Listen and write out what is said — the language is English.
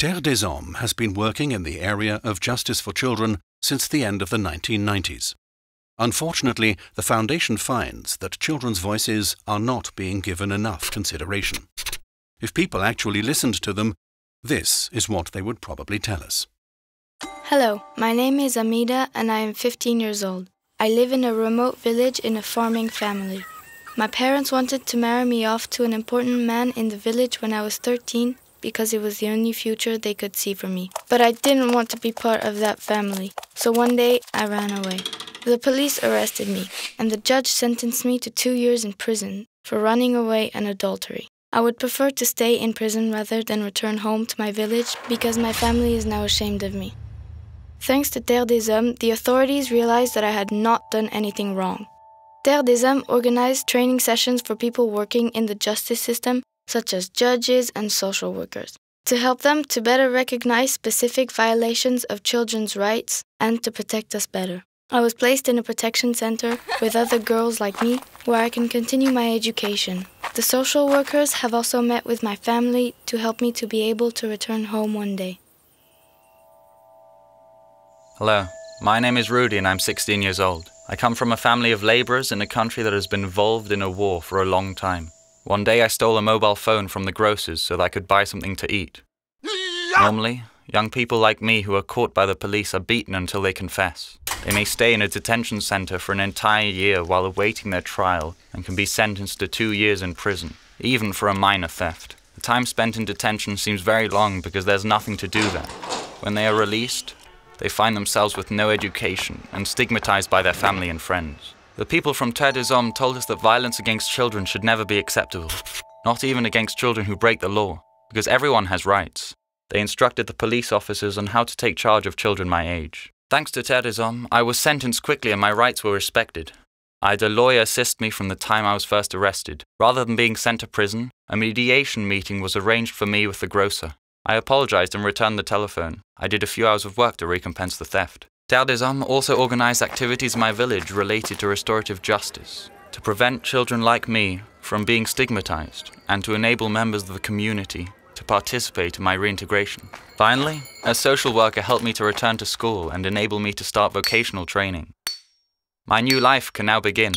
Terre des Hommes has been working in the area of justice for children since the end of the 1990s. Unfortunately, the Foundation finds that children's voices are not being given enough consideration. If people actually listened to them, this is what they would probably tell us. Hello, my name is Amida and I am 15 years old. I live in a remote village in a farming family. My parents wanted to marry me off to an important man in the village when I was 13 because it was the only future they could see for me. But I didn't want to be part of that family, so one day I ran away. The police arrested me, and the judge sentenced me to 2 years in prison for running away and adultery. I would prefer to stay in prison rather than return home to my village because my family is now ashamed of me. Thanks to Terre des Hommes, the authorities realized that I had not done anything wrong. Terre des Hommes organized training sessions for people working in the justice system, such as judges and social workers, to help them to better recognize specific violations of children's rights and to protect us better. I was placed in a protection center with other girls like me, where I can continue my education. The social workers have also met with my family to help me to be able to return home one day. Hello, my name is Rudy and I'm 16 years old. I come from a family of laborers in a country that has been involved in a war for a long time. One day I stole a mobile phone from the grocer's so that I could buy something to eat. Normally, young people like me who are caught by the police are beaten until they confess. They may stay in a detention center for an entire year while awaiting their trial and can be sentenced to 2 years in prison, even for a minor theft. The time spent in detention seems very long because there's nothing to do there. When they are released, they find themselves with no education and stigmatized by their family and friends. The people from Terre des Hommes told us that violence against children should never be acceptable, not even against children who break the law, because everyone has rights. They instructed the police officers on how to take charge of children my age. Thanks to Terre des Hommes, I was sentenced quickly and my rights were respected. I had a lawyer assist me from the time I was first arrested. Rather than being sent to prison, a mediation meeting was arranged for me with the grocer. I apologized and returned the telephone. I did a few hours of work to recompense the theft. Terre des Hommes also organized activities in my village related to restorative justice, to prevent children like me from being stigmatized, and to enable members of the community to participate in my reintegration. Finally, a social worker helped me to return to school and enable me to start vocational training. My new life can now begin.